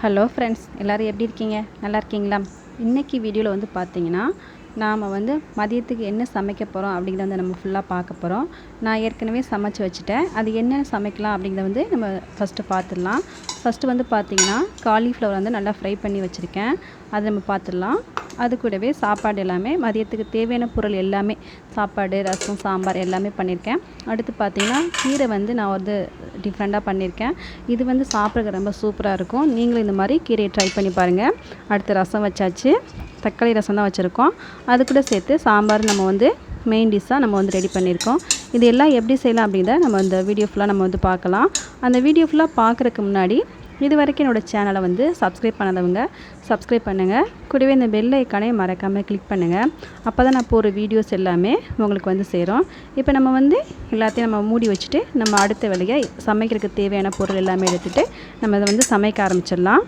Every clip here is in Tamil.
ஹலோ ஃப்ரெண்ட்ஸ், எல்லோரும் எப்படி இருக்கீங்க? நல்லா இருக்கீங்களா? இன்றைக்கி வீடியோவில் வந்து பார்த்தீங்கன்னா, நாம் வந்து மதியத்துக்கு என்ன சமைக்க போகிறோம் அப்படிங்கிறத வந்து நம்ம ஃபுல்லாக பார்க்க போகிறோம். நான் ஏற்கனவே சமைச்சு வச்சுட்டேன். அது என்ன சமைக்கலாம் அப்படிங்கிறத வந்து நம்ம ஃபஸ்ட்டு பார்த்துடலாம். ஃபஸ்ட்டு வந்து பார்த்திங்கன்னா, காலிஃப்ளவர் வந்து நல்லா ஃப்ரை பண்ணி வச்சுருக்கேன். அதை நம்ம பார்த்துடலாம். அது கூடவே சாப்பாடு எல்லாமே மதியத்துக்கு தேவையான பொருள் எல்லாமே, சாப்பாடு, ரசம், சாம்பார் எல்லாமே பண்ணியிருக்கேன். அடுத்து பார்த்திங்கன்னா, கீரை வந்து நான் வந்து டிஃப்ரெண்ட்டாக பண்ணியிருக்கேன். இது வந்து சாப்பிட்றதுக்கு ரொம்ப சூப்பராக இருக்கும். நீங்களும் இந்த மாதிரி கீரையை ட்ரை பண்ணி பாருங்கள். அடுத்து ரசம் வச்சாச்சு. தக்காளி ரசம் தான் வச்சுருக்கோம். அது கூட சேர்த்து சாம்பார் நம்ம வந்து மெயின் டிஷ்ஷாக நம்ம வந்து ரெடி பண்ணியிருக்கோம். இது எல்லாம் எப்படி செய்யலாம் அப்படின்றத நம்ம இந்த வீடியோ ஃபுல்லாக நம்ம வந்து பார்க்கலாம். அந்த வீடியோ ஃபுல்லாக பார்க்குறதுக்கு முன்னாடி இது வரைக்கும் என்னோடய சேனலை வந்து சப்ஸ்கிரைப் பண்ணாதவங்க சப்ஸ்கிரைப் பண்ணுங்கள். கூடவே இந்த பெல் ஐக்கானே மறக்காமல் கிளிக் பண்ணுங்கள். அப்போ தான் நான் போகிற வீடியோஸ் எல்லாமே உங்களுக்கு வந்து சேரும். இப்போ நம்ம வந்து எல்லாத்தையும் நம்ம மூடி வச்சுட்டு நம்ம அடுத்த வேலையை சமைக்கிறதுக்கு தேவையான பொருள் எல்லாமே எடுத்துகிட்டு நம்ம இதை வந்து சமைக்க ஆரம்பிச்சிடலாம்.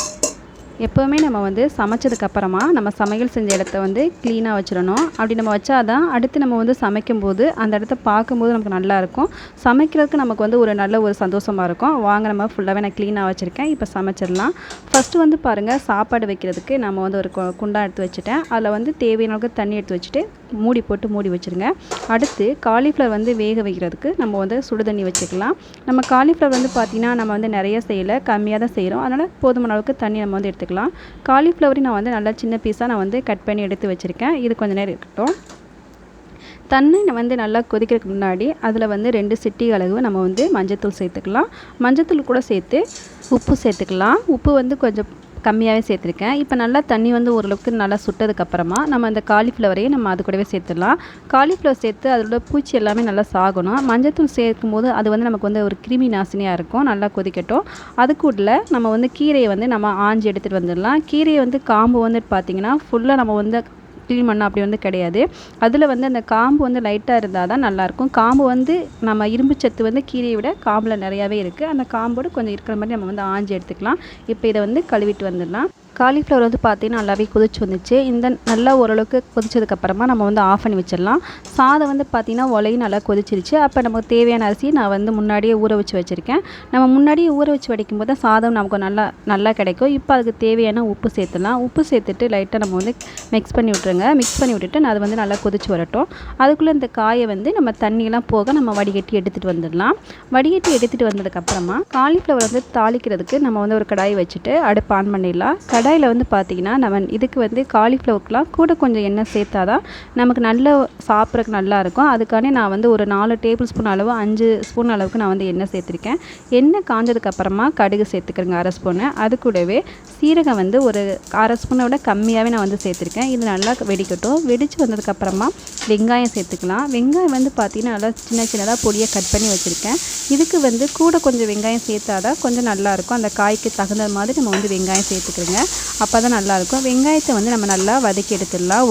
எப்போவுமே நம்ம வந்து சமைச்சதுக்கப்புறமா நம்ம சமையல் செஞ்ச இடத்த வந்து க்ளீனாக வச்சிடணும். அப்படி நம்ம வச்சாதான் அடுத்து நம்ம வந்து சமைக்கும்போது அந்த இடத்த பார்க்கும்போது நமக்கு நல்லாயிருக்கும். சமைக்கிறதுக்கு நமக்கு வந்து ஒரு நல்ல ஒரு சந்தோஷமாக இருக்கும். வாங்க, நம்ம ஃபுல்லாகவே நான் க்ளீனாக வச்சுருக்கேன். இப்போ சமைச்சிடலாம். ஃபஸ்ட்டு வந்து பாருங்கள், சாப்பாடு வைக்கிறதுக்கு நம்ம வந்து ஒரு குண்டா எடுத்து வச்சுட்டேன். அதில் வந்து தேவையான அளவுக்கு தண்ணி எடுத்து வச்சுட்டு மூடி போட்டு மூடி வச்சுருங்க. அடுத்து காலிஃப்ளவர் வந்து வேக வைக்கிறதுக்கு நம்ம வந்து சுடு தண்ணி வச்சுக்கலாம். நம்ம காலிஃப்ளவர் வந்து பார்த்திங்கன்னா நம்ம வந்து நிறைய செய்யலை, கம்மியாக தான் செய்கிறோம். அதனால் போதுமான அளவுக்கு தண்ணி நம்ம வந்து எடுத்துக்கலாம். காலிஃப்ளவரையும் நான் வந்து நல்லா சின்ன பீஸாக நான் வந்து கட் பண்ணி எடுத்து வச்சுருக்கேன். இது கொஞ்சம் நேரம் இருக்கட்டும். தண்ணி வந்து நல்லா கொதிக்கிறதுக்கு முன்னாடி அதில் வந்து 2 சிட்டி அளவு நம்ம வந்து மஞ்சத்தூள் சேர்த்துக்கலாம். மஞ்சத்தூள் கூட சேர்த்து உப்பு சேர்த்துக்கலாம். உப்பு வந்து கொஞ்சம் கம்மியாகவே சேர்த்துருக்கேன். இப்போ நல்லா தண்ணி வந்து ஓரளவுக்கு நல்லா சுட்டதுக்கப்புறமா நம்ம அந்த காலிஃப்ளவரையும் நம்ம அது கூடவே சேர்த்துடலாம். காலிஃப்ளவர் சேர்த்து அதோட பூச்சி எல்லாமே நல்லா சாகணும். மஞ்சத்தூள் சேர்க்கும்போது அது வந்து நமக்கு வந்து ஒரு கிருமி நாசினியாக இருக்கும். நல்லா கொதிக்கட்டும். அது கூட நம்ம வந்து கீரையை வந்து நம்ம ஆஞ்சி எடுத்துகிட்டு வந்துடலாம். கீரையை வந்து காம்பு வந்து பார்த்திங்கன்னா ஃபுல்லாக நம்ம வந்து க்ளீன் பண்ணால் அப்படி வந்து கிடையாது. அதில் வந்து அந்த காம்பு வந்து லைட்டாக இருந்தால் தான் நல்லாயிருக்கும். காம்பு வந்து நம்ம இரும்பு சத்து வந்து கீரையை விட காம்பில் நிறையாவே இருக்குது. அந்த காம்போடு கொஞ்சம் இருக்கிற மாதிரி நம்ம வந்து ஆஞ்சி எடுத்துக்கலாம். இப்போ இதை வந்து கழுவிட்டு வந்துடலாம். காலிஃப்ளவர் வந்து பார்த்திங்கன்னா நல்லாவே கொதிச்சு வந்துச்சு. இந்த நல்லா ஓரளவுக்கு கொதிச்சதுக்கப்புறமா நம்ம வந்து ஆஃப் பண்ணி வச்சிடலாம். சாதம் வந்து பார்த்திங்கன்னா ஒலையும் நல்லா கொதிச்சிருச்சு. அப்போ நமக்கு தேவையான அரிசி நான் வந்து முன்னாடியே ஊற வச்சு வச்சுருக்கேன். நம்ம முன்னாடியே ஊற வச்சு வடிக்கும் போது தான் சாதம் நமக்கு நல்லா கிடைக்கும். இப்போ அதுக்கு தேவையான உப்பு சேர்த்துலாம். உப்பு சேர்த்துட்டு லைட்டாக நம்ம வந்து மிக்ஸ் பண்ணி விட்ருங்க. மிக்ஸ் பண்ணி விட்டுட்டு அது வந்து நல்லா கொதிச்சு வரட்டும். அதுக்குள்ளே இந்த காயை வந்து நம்ம தண்ணியெல்லாம் போக நம்ம வடிகட்டி எடுத்துகிட்டு வந்துடலாம். வடிகட்டி எடுத்துகிட்டு வந்ததுக்கப்புறமா காலிஃப்ளவர் வந்து தாளிக்கிறதுக்கு நம்ம வந்து ஒரு கடாய் வச்சுட்டு அடுப்பு ஆன் பண்ணிடலாம். கடாயில் வந்து பார்த்திங்கன்னா நம்ம இதுக்கு வந்து காலிஃப்ளவருக்குலாம் கூட கொஞ்சம் எண்ணெய் சேர்த்தா தான் நமக்கு நல்ல சாப்பிட்றதுக்கு நல்லாயிருக்கும். அதுக்கான நான் வந்து ஒரு 4 டேபிள் ஸ்பூன் அளவு 5 ஸ்பூன் அளவுக்கு நான் வந்து எண்ணெய் சேர்த்துருக்கேன். எண்ணெய் காஞ்சதுக்கப்புறமா கடுகு சேர்த்துக்கிறேங்க 1/2 ஸ்பூனு. அது கூடவே சீரகம் வந்து ஒரு 1/2 ஸ்பூனை விட கம்மியாகவே நான் வந்து சேர்த்துருக்கேன். இது நல்லா வெடிக்கட்டும். வெடித்து வந்ததுக்கப்புறமா வெங்காயம் சேர்த்துக்கலாம். வெங்காயம் வந்து பார்த்திங்கன்னா நல்லா சின்ன சின்னதாக பொடியாக கட் பண்ணி வச்சுருக்கேன். இதுக்கு வந்து கூட கொஞ்சம் வெங்காயம் சேர்த்தாதான் கொஞ்சம் நல்லாயிருக்கும். அந்த காய்க்கு தகுந்த மாதிரி நம்ம வந்து வெங்காயம் சேர்த்துக்கிறோங்க. அப்போ தான் நல்லாயிருக்கும். வெங்காயத்தை வந்து நம்ம நல்லா வதக்கி எடுத்துடலாம்.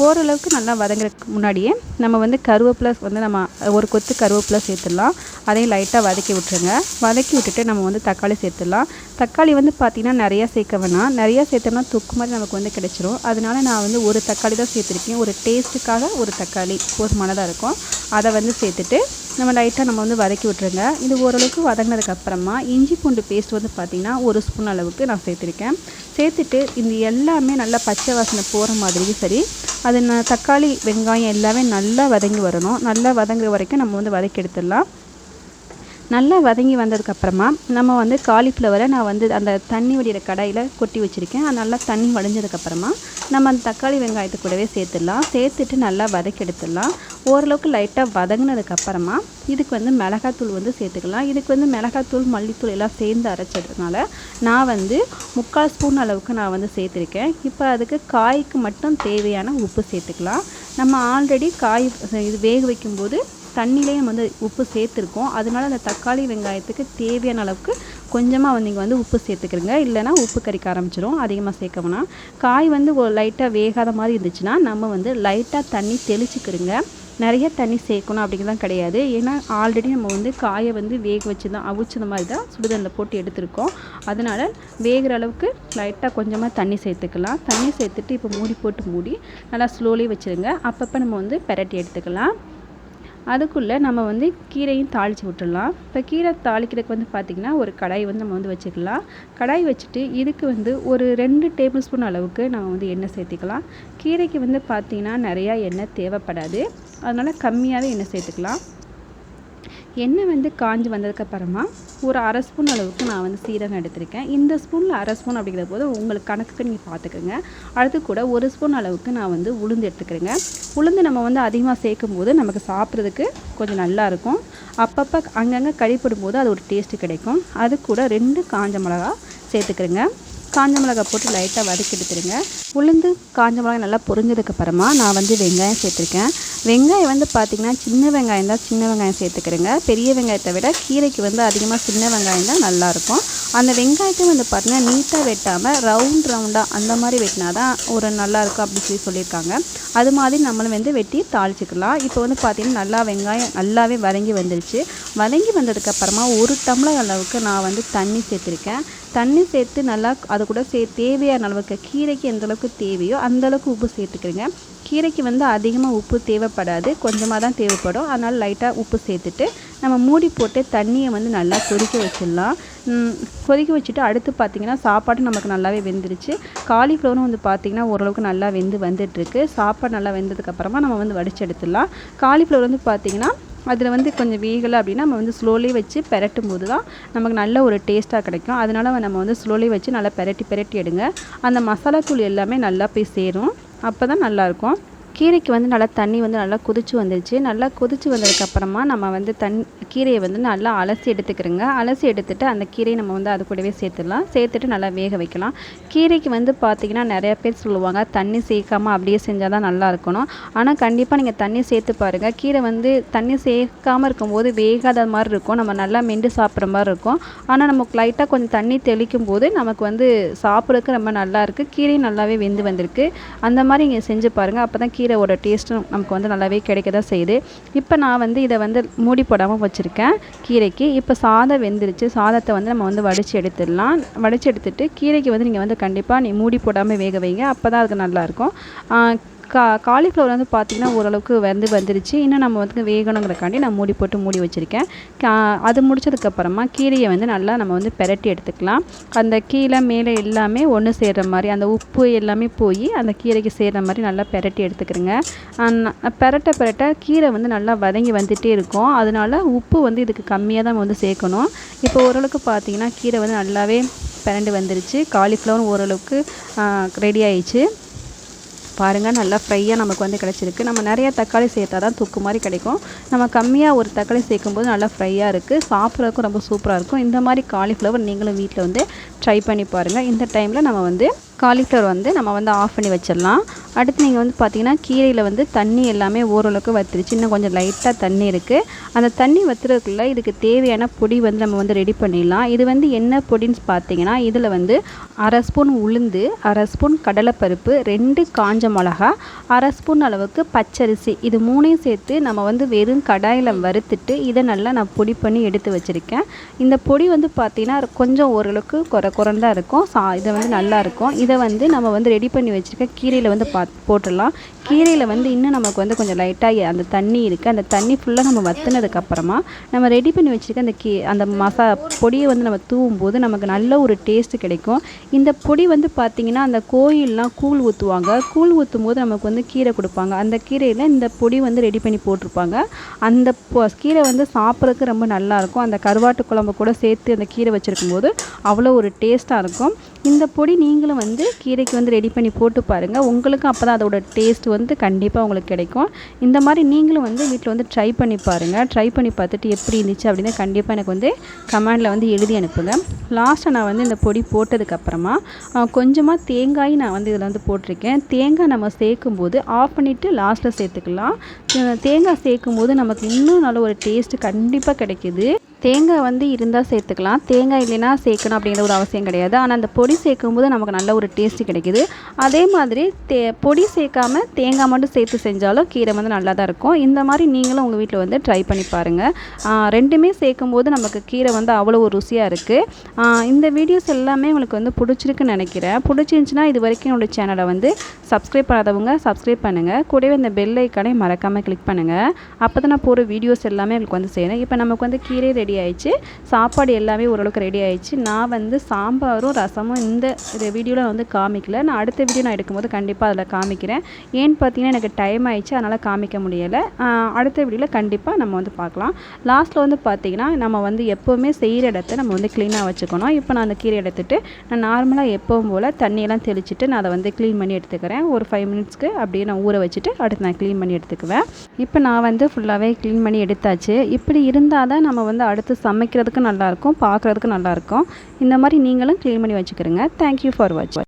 ஓரளவுக்கு நல்லா வதங்குறதுக்கு முன்னாடியே நம்ம வந்து கருவேப்பிலை வந்து நம்ம ஒரு கொத்து கருவேப்பிலை சேர்த்துடலாம். அதையும் லைட்டாக வதக்கி விட்டுருங்க. வதக்கி விட்டுட்டு நம்ம வந்து தக்காளி சேர்த்துடலாம். தக்காளி வந்து பார்த்திங்கன்னா நிறையா சேர்க்க வேணாம். நிறையா சேர்த்தோம்னா தொக்கு மாதிரி நமக்கு வந்து கிடைச்சிரும். அதனால நான் வந்து ஒரு தக்காளி தான் சேர்த்துருக்கேன். ஒரு டேஸ்ட்டுக்காக ஒரு தக்காளி போதுமானதாக இருக்கும். அதை வந்து சேர்த்துட்டு நம்ம லைட்டாக நம்ம வந்து வதக்கி விட்டுருங்க. இது ஓரளவுக்கு வதங்கினதுக்கப்புறமா இஞ்சி பூண்டு பேஸ்ட் வந்து பார்த்திங்கன்னா 1 ஸ்பூன் அளவுக்கு நான் சேர்த்துருக்கேன். சேர்த்துட்டு இந்த எல்லாமே நல்லா பச்சை வாசனை போகிற மாதிரியும் சரி, அது தக்காளி வெங்காயம் எல்லாமே நல்லா வதங்கி வரணும். நல்லா வதங்குற வரைக்கும் நம்ம வந்து வதக்கி எடுத்துடலாம். நல்லா வதங்கி வந்ததுக்கப்புறமா நம்ம வந்து காலிஃப்ளவரை நான் வந்து அந்த தண்ணி வடிகிற கடாயில் கொட்டி வச்சுருக்கேன். அது நல்லா தண்ணி வடிஞ்சதுக்கப்புறமா நம்ம அந்த தக்காளி வெங்காயத்தை கூடவே சேர்த்துடலாம். சேர்த்துட்டு நல்லா வதக்கி எடுத்துடலாம். ஓரளவுக்கு லைட்டாக வதங்கினதுக்கப்புறமா இதுக்கு வந்து மிளகாத்தூள் வந்து சேர்த்துக்கலாம். இதுக்கு வந்து மிளகாத்தூள் மல்லித்தூள் எல்லாம் சேர்ந்து அரைச்சதுனால நான் வந்து 3/4 ஸ்பூன் அளவுக்கு நான் வந்து சேர்த்துருக்கேன். இப்போ அதுக்கு காய்க்கு மட்டும் தேவையான உப்பு சேர்த்துக்கலாம். நம்ம ஆல்ரெடி காய் இது வேக வைக்கும்போது தண்ணியிலே நம்ம வந்து உப்பு சேர்த்துருக்கோம். அதனால அந்த தக்காளி வெங்காயத்துக்கு தேவையான அளவுக்கு கொஞ்சமாக வந்து நீங்கள் வந்து உப்பு சேர்த்துக்கிறங்க. இல்லைனா உப்பு கறிக்க ஆரம்பிச்சிடும். அதிகமாக சேர்க்கணும்னா காய் வந்து லைட்டாக வேகாத மாதிரி இருந்துச்சுன்னா நம்ம வந்து லைட்டாக தண்ணி தெளிச்சுக்கிறங்க. நிறைய தண்ணி சேர்க்கணும் அப்படிங்கிறதான் கிடையாது. ஏன்னா ஆல்ரெடி நம்ம வந்து காயை வந்து வேக வச்சு தான் அவிச்சத மாதிரி தான் சுடுதண்ணில் போட்டு எடுத்துருக்கோம். அதனால் வேகிற அளவுக்கு லைட்டாக கொஞ்சமாக தண்ணி சேர்த்துக்கலாம். தண்ணி சேர்த்துட்டு இப்போ மூடி போட்டு மூடி நல்லா ஸ்லோலி வச்சுருங்க. அப்பப்போ நம்ம வந்து பெரட்டி எடுத்துக்கலாம். அதுக்குள்ளே நம்ம வந்து கீரையும் தாளித்து விட்டுடலாம். இப்போ கீரை தாளிக்கிறதுக்கு வந்து பார்த்திங்கன்னா ஒரு கடாய் வந்து நம்ம வந்து வச்சுக்கலாம். கடாய் வச்சுட்டு இதுக்கு வந்து ஒரு 2 டேபிள் ஸ்பூன் அளவுக்கு நம்ம வந்து எண்ணெய் சேர்த்துக்கலாம். கீரைக்கு வந்து பார்த்திங்கன்னா நிறையா எண்ணெய் தேவைப்படாது, அதனால் கம்மியாகவே எண்ணெய் சேர்த்துக்கலாம். எண்ணெய் வந்து காஞ்சி வந்ததுக்கப்புறமா ஒரு அரை ஸ்பூன் அளவுக்கு நான் வந்து சீரகம் எடுத்திருக்கேன். இந்த ஸ்பூனில் அரை ஸ்பூன் அப்படிங்கிற போது உங்களுக்கு கணக்குக்கு நீங்கள் பார்த்துக்கோங்க. அடுத்து கூட 1 ஸ்பூன் அளவுக்கு நான் வந்து உளுந்து எடுத்துக்கிறேங்க. உளுந்து நம்ம வந்து அதிகமாக சேர்க்கும் போது நமக்கு சாப்பிட்றதுக்கு கொஞ்சம் நல்லாயிருக்கும். அப்பப்போ அங்கங்கே கடிப்படும் போது அது ஒரு டேஸ்ட்டு கிடைக்கும். அது கூட 2 காஞ்ச மிளகா சேர்த்துக்கிறேங்க. காஞ்ச மிளகா போட்டு லைட்டாக வதக்கி எடுத்துருங்க. உளுந்து காஞ்ச மிளகாய் நல்லா பொரிஞ்சதுக்கப்புறமா நான் வந்து வெங்காயம் சேர்த்துருக்கேன். வெங்காயம் வந்து பார்த்திங்கன்னா சின்ன வெங்காயம் தான் சின்ன வெங்காயம் சேர்த்துக்கிறேங்க. பெரிய வெங்காயத்தை விட கீரைக்கு வந்து அதிகமாக சின்ன வெங்காயம் தான் நல்லாயிருக்கும். அந்த வெங்காயத்தை வந்து பார்த்திங்கன்னா நீட்டாக வெட்டாமல் ரவுண்டாக அந்த மாதிரி வெட்டினா தான் ஒரு நல்லாயிருக்கும் அப்படின்னு சொல்லியிருக்காங்க. அது மாதிரி நம்மளும் வந்து வெட்டி தாளிச்சிக்கலாம். இப்போ வந்து பார்த்திங்கன்னா நல்லா வெங்காயம் நல்லாவே வதங்கி வந்துருச்சு. வதங்கி வந்ததுக்கப்புறமா 1 டம்ளர் அளவுக்கு நான் வந்து தண்ணி சேர்த்துருக்கேன். தண்ணி சேர்த்து நல்லா அது கூட தேவையான அளவுக்கு கீரைக்கு எந்த அளவுக்கு தேவையோ அந்தளவுக்கு உப்பு சேர்த்துக்கிறேங்க. கீரைக்கு வந்து அதிகமாக உப்பு தேவைப்படாது, கொஞ்சமாக தான் தேவைப்படும். அதனால் லைட்டாக உப்பு சேர்த்துட்டு நம்ம மூடி போட்டு தண்ணியை வந்து நல்லா கொதிக்க வச்சிடலாம். கொதிக்க வச்சுட்டு அடுத்து பார்த்திங்கன்னா சாப்பாடு நமக்கு நல்லாவே வெந்துருச்சு. காலிஃப்ளவரும் வந்து பார்த்திங்கன்னா ஓரளவுக்கு நல்லா வந்துட்டுருக்கு. சாப்பாடு நல்லா வெந்ததுக்கப்புறமா நம்ம வந்து வடித்து எடுத்துடலாம். காலிஃப்ளவர் வந்து பார்த்திங்கன்னா அதில் வந்து கொஞ்சம் வேகலை அப்படின்னா நம்ம வந்து ஸ்லோலி வச்சு பெரட்டும் போது தான் நமக்கு நல்ல ஒரு டேஸ்ட்டாக கிடைக்கும். அதனால் நம்ம வந்து ஸ்லோலி வச்சு நல்லா பெரட்டி எடுங்க. அந்த மசாலா தூள் எல்லாமே நல்லா போய் சேரும், அப்போ தான் நல்லாயிருக்கும். கீரைக்கு வந்து நல்லா தண்ணி வந்து நல்லா கொதிச்சு வந்துருச்சு. நல்லா கொதிச்சு வந்ததுக்கப்புறமா நம்ம வந்து கீரையை வந்து நல்லா அலசி எடுத்துக்கிறோங்க. அலசி எடுத்துகிட்டு அந்த கீரையை நம்ம வந்து அது கூடவே சேர்த்துடலாம். சேர்த்துட்டு நல்லா வேக வைக்கலாம். கீரைக்கு வந்து பார்த்திங்கன்னா நிறையா பேர் சொல்லுவாங்க தண்ணி சேர்க்காமல் அப்படியே செஞ்சால் தான் நல்லா இருக்கணும். ஆனால் கண்டிப்பாக நீங்கள் தண்ணி சேர்த்து பாருங்கள். கீரை வந்து தண்ணி சேர்க்காமல் இருக்கும்போது வேகாத மாதிரி இருக்கும், நம்ம நல்லா மென்று சாப்பிட்ற மாதிரி இருக்கும். ஆனால் நமக்கு லைட்டாக கொஞ்சம் தண்ணி தெளிக்கும் போது நமக்கு வந்து சாப்பிட்றதுக்கு ரொம்ப நல்லாயிருக்கு. கீரையும் நல்லாவே வெந்து வந்திருக்கு. அந்த மாதிரி நீங்கள் செஞ்சு பாருங்கள். அப்போ தான் கீரையோட டேஸ்ட்டும் நமக்கு வந்து நல்லாவே கிடைக்க தான் செய்யுது. இப்போ நான் வந்து இதை வந்து மூடி போடாமல் வச்சுருக்கேன் கீரைக்கு. இப்போ சாதம் வெந்துருச்சு. சாதத்தை வந்து நம்ம வந்து வடித்து எடுத்துடலாம். வடித்து எடுத்துட்டு கீரைக்கு வந்து நீங்கள் வந்து கண்டிப்பாக மூடி போடாமல் வேக வைங்க, அப்போ தான் அதுக்கு நல்லாயிருக்கும். காலிஃப்ளவர் வந்து பார்த்திங்கன்னா ஓரளவுக்கு வந்துருச்சு. இன்னும் நம்ம வந்து வேகணுங்கிறக்காண்டி நான் மூடி போட்டு மூடி வச்சுருக்கேன். அது முடிச்சதுக்கப்புறமா கீரையை வந்து நல்லா நம்ம வந்து பெரட்டி எடுத்துக்கலாம். அந்த கீழே மேலே எல்லாமே ஒன்று சேர்கிற மாதிரி அந்த உப்பு எல்லாமே போய் அந்த கீரைக்கு சேர்கிற மாதிரி நல்லா பெரட்டி எடுத்துக்கிறேங்க. பெரட்ட கீரை வந்து நல்லா வதங்கி வந்துகிட்டே இருக்கும். அதனால உப்பு வந்து இதுக்கு கம்மியாக தான் வந்து சேர்க்கணும். இப்போ ஓரளவுக்கு பார்த்திங்கன்னா கீரை வந்து நல்லாவே பெரண்டு வந்துருச்சு. காலிஃப்ளவரும் ஓரளவுக்கு ரெடி ஆயிடுச்சு. பாருங்கள், நல்லா ஃப்ரையாக நமக்கு வந்து கிடச்சிருக்கு. நம்ம நிறையா தக்காளி சேர்த்தா தான் தொக்கு மாதிரி கிடைக்கும். நம்ம கம்மியாக ஒரு தக்காளி சேர்க்கும்போது நல்லா ஃப்ரையாக இருக்குது, சாப்பிட்றதுக்கும் ரொம்ப சூப்பராக இருக்கும். இந்த மாதிரி காலிஃப்ளவர் நீங்களும் வீட்டில் வந்து ட்ரை பண்ணி பாருங்கள். இந்த டைமில் நம்ம வந்து காலிஃப்ளவர் வந்து நம்ம வந்து ஆஃப் பண்ணி வச்சிடலாம். அடுத்து நீங்கள் வந்து பார்த்திங்கன்னா கீரையில் வந்து தண்ணி எல்லாமே ஓரளவுக்கு வற்றிருச்சு. இன்னும் கொஞ்சம் லைட்டாக தண்ணி இருக்குது. அந்த தண்ணி வற்றுறதுக்குள்ளே இதுக்கு தேவையான பொடி வந்து நம்ம வந்து ரெடி பண்ணிடலாம். இது வந்து என்ன பொடின்னு பார்த்தீங்கன்னா இதில் வந்து 1/2 ஸ்பூன் உளுந்து, 1/2 ஸ்பூன் கடலைப்பருப்பு, 2 காஞ்ச மிளகா, 1/2 ஸ்பூன் அளவுக்கு பச்சரிசி, இது 3ஐயும் சேர்த்து நம்ம வந்து வெறும் கடாயில் வறுத்துட்டு இதை நல்லா நான் பொடி பண்ணி எடுத்து வச்சுருக்கேன். இந்த பொடி வந்து பார்த்திங்கன்னா கொஞ்சம் ஓரளவுக்கு குறைந்தான் இருக்கும். இதை வந்து நல்லாயிருக்கும். இதை வந்து நம்ம வந்து ரெடி பண்ணி வச்சுருக்க கீரையில் வந்து போட்டுடலாம். கீரையில் வந்து இன்னும் நமக்கு வந்து கொஞ்சம் லைட்டாக அந்த தண்ணி இருக்குது. அந்த தண்ணி ஃபுல்லாக நம்ம வற்றினதுக்கப்புறமா நம்ம ரெடி பண்ணி வச்சுருக்க அந்த பொடியை வந்து நம்ம தூவும் போது நமக்கு நல்ல ஒரு டேஸ்ட்டு கிடைக்கும். இந்த பொடி வந்து பார்த்திங்கன்னா அந்த கோயிலெலாம் கூழ் ஊற்றுவாங்க. கூழ் ஊற்றும் போது நமக்கு வந்து கீரை கொடுப்பாங்க. அந்த கீரையில் இந்த பொடி வந்து ரெடி பண்ணி போட்டிருப்பாங்க. அந்த கீரை வந்து சாப்பிட்றதுக்கு ரொம்ப நல்லாயிருக்கும். அந்த கருவாட்டு குழம்பு கூட சேர்த்து அந்த கீரை வச்சுருக்கும் போது அவ்வளோ ஒரு டேஸ்ட்டாக இருக்கும். இந்த பொடி நீங்களும் வந்து கீரைக்கு வந்து ரெடி பண்ணி போட்டு பாருங்கள். உங்களுக்கும் அப்போ தான் அதோட டேஸ்ட் வந்து கண்டிப்பாக உங்களுக்கு கிடைக்கும். இந்த மாதிரி நீங்களும் வந்து வீட்டில் வந்து ட்ரை பண்ணி பாருங்கள். ட்ரை பண்ணி பார்த்துட்டு எப்படி இருந்துச்சு அப்படின்னு கண்டிப்பாக எனக்கு வந்து கமெண்டில் வந்து எழுதி அனுப்புங்க. லாஸ்ட்டாக நான் வந்து இந்த பொடி போட்டதுக்கப்புறமா கொஞ்சமாக தேங்காய் நான் வந்து இதில் வந்து போட்டிருக்கேன். தேங்காய் நம்ம சேர்க்கும்போது ஆஃப் பண்ணிவிட்டு லாஸ்ட்டில் சேர்த்துக்கலாம். தேங்காய் சேர்க்கும் போது நமக்கு இன்னும் நல்ல ஒரு டேஸ்ட்டு கண்டிப்பாக கிடைக்கிது. தேங்காய் வந்து இருந்தால் சேர்த்துக்கலாம், தேங்காய் இல்லைன்னா சேர்க்கணும் அப்படிங்கிற ஒரு அவசியம் கிடையாது. ஆனால் அந்த பொடி சேர்க்கும்போது நமக்கு நல்ல ஒரு டேஸ்ட்டு கிடைக்குது. அதே மாதிரி பொடி சேர்க்காம தேங்காய் மட்டும் சேர்த்து செஞ்சாலும் கீரை வந்து நல்லா தான் இருக்கும். இந்த மாதிரி நீங்களும் உங்கள் வீட்டில் வந்து ட்ரை பண்ணி பாருங்கள். ரெண்டுமே சேர்க்கும்போது நமக்கு கீரை வந்து அவ்வளோ ஒரு ருசியாக இருக்குது. இந்த வீடியோஸ் எல்லாமே உங்களுக்கு வந்து பிடிச்சிருக்குன்னு நினைக்கிறேன். பிடிச்சிருந்துச்சின்னா இது வரைக்கும் என்னோடய சேனலை வந்து சப்ஸ்கிரைப் பண்ணாதவங்க சப்ஸ்கிரைப் பண்ணுங்கள். கூடவே இந்த பெல் ஐக்கானே மறக்காமல் கிளிக் பண்ணுங்கள். அப்போ தான் நான் போகிற வீடியோஸ் எல்லாமே உங்களுக்கு வந்து செய்யணும். இப்போ நமக்கு வந்து கீரை ரெடி ஆயிடுச்சு, சாப்பாடு எல்லாமே ஓரளவுக்கு ரெடி ஆயிடுச்சு. நான் வந்து சாம்பாரும் ரசமும் இந்த வீடியோவில் நான் வந்து காமிக்கல. நான் அடுத்த வீடியோ நான் எடுக்கும்போது கண்டிப்பாக அதில் காமிக்கிறேன். ஏன்னு பார்த்தீங்கன்னா எனக்கு டைம் ஆயிடுச்சு, அதனால் காமிக்க முடியலை. அடுத்த வீடியோவில் கண்டிப்பாக நம்ம வந்து பார்க்கலாம். லாஸ்ட்டில் வந்து பார்த்திங்கன்னா நம்ம வந்து எப்போவுமே செய்கிற இடத்த நம்ம வந்து க்ளீனாக வச்சுக்கணும். இப்போ நான் அந்த கீரை எடுத்துகிட்டு நான் நார்மலாக எப்பவும் போல் தண்ணியெல்லாம் தெளிச்சுட்டு நான் அதை வந்து க்ளீன் பண்ணி எடுத்துக்கிறேன். ஒரு 5 மினிட்ஸ்க்கு அப்படியே நான் ஊற வச்சுட்டு அடுத்து நான் க்ளீன் பண்ணி எடுத்துக்குவேன். இப்போ நான் வந்து ஃபுல்லாகவே க்ளீன் பண்ணி எடுத்தாச்சு. இப்படி இருந்தால் தான் நம்ம வந்து அடுத்து சமைக்கிறதுக்கு நல்லாயிருக்கும், பார்க்குறதுக்கு நல்லாயிருக்கும். இந்த மாதிரி நீங்களும் க்ளீன் பண்ணி வச்சுக்கிறங்க. தேங்க்யூ ஃபார் வாட்சிங்.